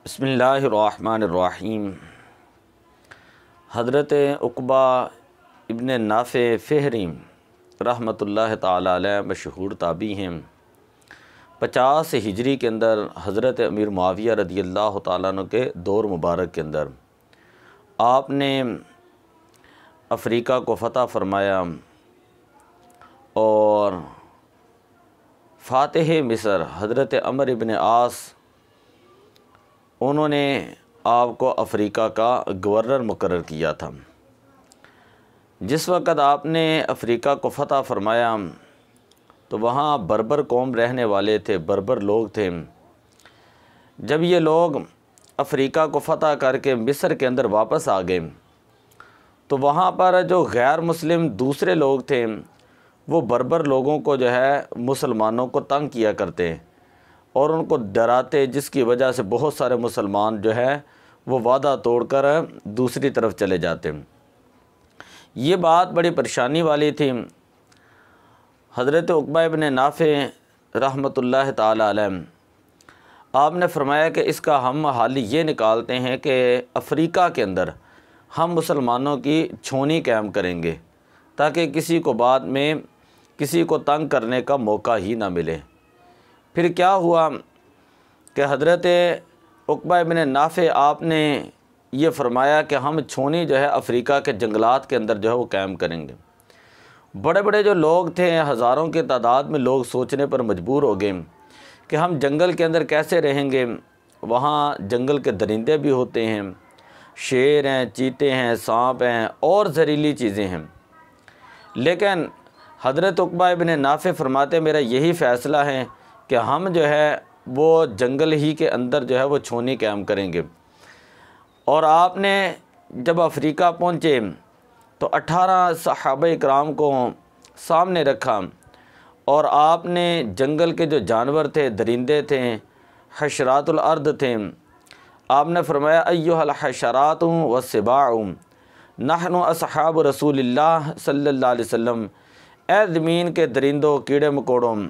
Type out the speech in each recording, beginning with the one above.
बिस्मिल्लाहिर्रहमानिर्रहीम। हज़रत उक़बा इब्न नाफ़े फ़िहरी रहमतुल्लाह ताला अलैह मशहूर ताबी हैं। 50 हिजरी के अंदर हज़रत अमीर मुआविया रदियल्लाहु ताला अन्हु के दौर मुबारक के अंदर आपने अफ़रीका को फ़तह फ़रमाया और फ़ातिह मिस्र हज़रत अमर इब्न आस उन्होंने आपको अफ़रीका का गवर्नर मुकर्रर किया था। जिस वक़्त आपने अफ़रीका को फ़तह फ़रमाया तो वहाँ बर्बर कौम रहने वाले थे, बर्बर लोग थे। जब ये लोग अफ़रीका को फ़तह करके मिस्र के अंदर वापस आ गए तो वहाँ पर जो गैर मुस्लिम दूसरे लोग थे वो बर्बर लोगों को जो है मुसलमानों को तंग किया करते और उनको डराते, जिसकी वजह से बहुत सारे मुसलमान जो है वो वादा तोड़कर दूसरी तरफ चले जाते। ये बात बड़ी परेशानी वाली थी। हज़रत उक़बा इब्न नाफ़े रहमतुल्लाह ताला अलैह आपने फरमाया कि इसका हम हल ये निकालते हैं कि अफ़रीका के अंदर हम मुसलमानों की छावनी कायम करेंगे ताकि किसी को बाद में किसी को तंग करने का मौका ही ना मिले। फिर क्या हुआ कि हज़रत उक़बा इब्न नाफ़े आपने ये फ़रमाया कि हम छावनी जो है अफ़रीका के जंगलात के अंदर जो है वो कायम करेंगे। बड़े बड़े जो लोग थे, हज़ारों की तादाद में लोग सोचने पर मजबूर हो गए कि हम जंगल के अंदर कैसे रहेंगे। वहाँ जंगल के दरिंदे भी होते हैं, शेर हैं, चीते हैं, सांप हैं और जहरीली चीज़ें हैं। लेकिन हज़रत उक़बा इब्न नाफ़े फरमाते मेरा यही फ़ैसला है कि हम जो है वो जंगल ही के अंदर जो है वो छावनी कायम करेंगे। और आपने जब अफ़रीका पहुँचे तो 18 सहाबा इकराम को सामने रखा और आपने जंगल के जो जानवर थे, दरिंदे थे, हशरातुल अर्द थे, आपने फरमाया अय्युहल हशरातु वस्सिबाउ नहनु अस्हाबु रसूलिल्लाह सल्लल्लाहु अलैहि वसल्लम। ए ज़मीन के दरिंदों, कीड़े मकोड़ों,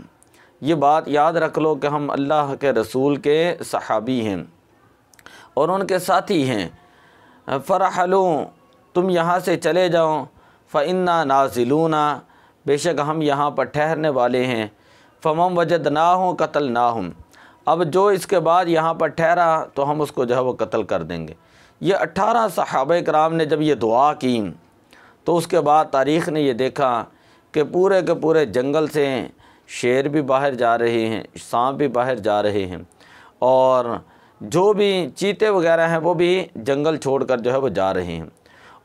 ये बात याद रख लो कि हम अल्लाह के रसूल के सहाबी हैं और उनके साथी हैं। फ़रहलू, तुम यहाँ से चले जाओ, फ़इन्ना नाज़िलूना, बेशक हम यहाँ पर ठहरने वाले हैं। फ़मम वजदनाहुम क़तलनाहुम, अब जो इसके बाद यहाँ पर ठहरा तो हम उसको जो है वो कत्ल कर देंगे। ये 18 सहाबा किराम ने जब ये दुआ की तो उसके बाद तारीख़ ने ये देखा कि पूरे के पूरे जंगल से शेर भी बाहर जा रहे हैं, सांप भी बाहर जा रहे हैं और जो भी चीते वगैरह हैं वो भी जंगल छोड़कर जो है वो जा रहे हैं।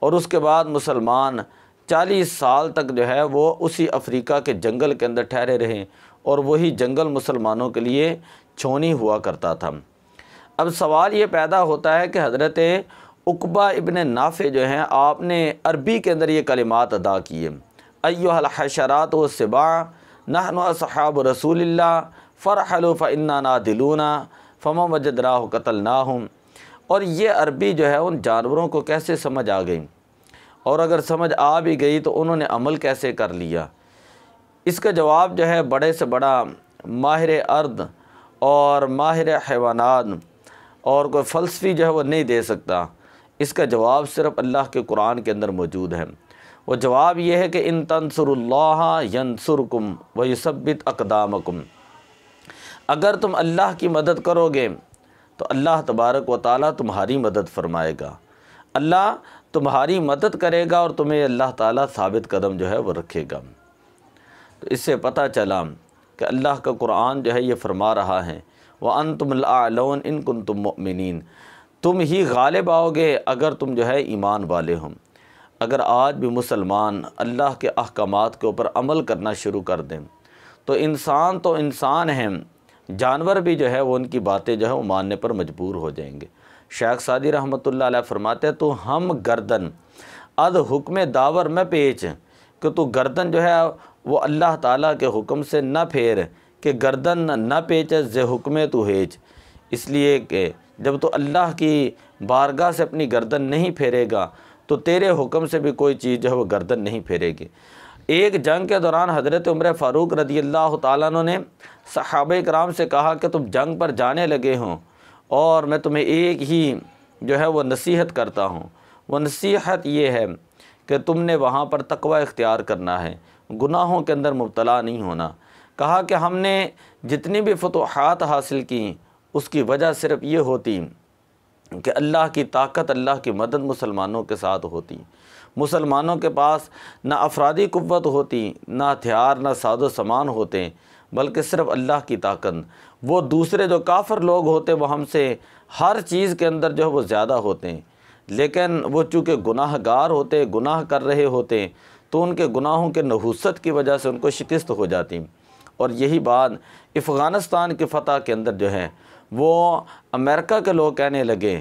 और उसके बाद मुसलमान 40 साल तक जो है वो उसी अफ़रीका के जंगल के अंदर ठहरे रहे और वही जंगल मुसलमानों के लिए छावनी हुआ करता था। अब सवाल ये पैदा होता है कि हज़रत उक़बा इब्न नाफ़े जो हैं आपने अरबी के अंदर ये कलिमात अदा किए, अय्युहल हशरात वस्सिबा नहनु अस्हाबु रसूलिल्लाह फ़रहलू फ़इन्ना नादिलूना फ़मम वजदनाहु क़तलनाहुम। और ये अरबी जो है उन जानवरों को कैसे समझ आ गई, और अगर समझ आ भी गई तो उन्होंने अमल कैसे कर लिया। इसका जवाब जो है बड़े से बड़ा माहिर अर्द और माहिर हैवानात और कोई फ़लसफ़ी जो है वो नहीं दे सकता। इसका जवाब सिर्फ़ अल्लाह के कुरान के अंदर मौजूद है। वो जवाब ये है कि इन तंसुरुल्लाह यंसुरकुम व युसब्बित अक़दामकुम, अगर तुम अल्लाह की मदद करोगे तो अल्लाह तबारक व ताला तुम्हारी मदद फरमाएगा। अल्लाह तुम्हारी मदद करेगा और तुम्हें अल्लाह ताला साबित कदम जो है वो रखेगा। तो इससे पता चला कि अल्लाह का कुरान जो है ये फरमा रहा है व अंतुमुल आलौन इन कुंतुम मुमिनीन, तुम ही गालिब आओगे अगर तुम जो है ईमान वाले हो। अगर आज भी मुसलमान अल्लाह के अहकामात के ऊपर अमल करना शुरू कर दें तो इंसान हैं, जानवर भी जो है वो उनकी बातें जो है वो मानने पर मजबूर हो जाएंगे। शेख सादी रहमतुल्लाह अलैह फरमाते हैं तो हम गर्दन अद हुक्म दावर में पेच, कि तू गर्दन जो है वो अल्लाह ताला के हुक्म से न फेर कि गर्दन न पेच जे हुक्म तू हेच। इसलिए कि जब तो अल्लाह की बारगाह से अपनी गर्दन नहीं फेरेगा तो तेरे हुक्म से भी कोई चीज़ जो है वो गर्दन नहीं फेरेगी। एक जंग के दौरान हज़रत उमर फ़ारूक रदियल्लाहु ताला अन्हु ने सहाबा इकराम से कहा कि तुम जंग पर जाने लगे हों और मैं तुम्हें एक ही जो है वो नसीहत करता हूँ। वो नसीहत ये है कि तुमने वहाँ पर तकवा इख्तियार करना है, गुनाहों के अंदर मुब्तला नहीं होना। कहा कि हमने जितनी भी फतूहात हासिल की उसकी वजह सिर्फ़ ये होती कि अल्लाह की ताकत, अल्लाह की मदद मुसलमानों के साथ होती। मुसलमानों के पास ना अफरादी कुव्वत होती, ना हथियार, ना साजो सामान होते, बल्कि सिर्फ़ अल्लाह की ताकत। वो दूसरे जो काफ़िर लोग होते वो हमसे हर चीज़ के अंदर जो है वो ज़्यादा होते हैं, लेकिन वो चूँकि गुनाहगार होते, गुनाह कर रहे होते, तो उनके गुनाहों के नहूसत की वजह से उनको शिकस्त हो जाती। और यही बात अफ़गानिस्तान की फ़तह के अंदर जो है वो अमेरिका के लोग कहने लगे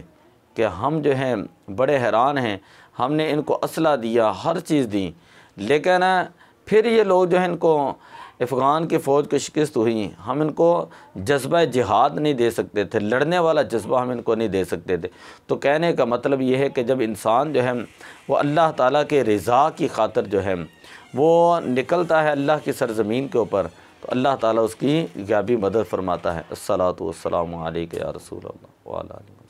कि हम जो हैं बड़े हैरान हैं, हमने इनको असला दिया, हर चीज़ दी, लेकिन फिर ये लोग जो हैं इनको अफ़गान की फ़ौज को शिकस्त हुई, हम इनको जज्बा जिहाद नहीं दे सकते थे, लड़ने वाला जज्बा हम इनको नहीं दे सकते थे। तो कहने का मतलब ये है कि जब इंसान जो है वो अल्लाह ताला के रिज़ा की खातिर जो है वो निकलता है अल्लाह की सरज़मीन के ऊपर, तो अल्लाह ताला उसकी गायबी मदद फरमाता है। अस्सलातु वस्सलामु अलैका या रसूल अल्लाह व अला आलिहि।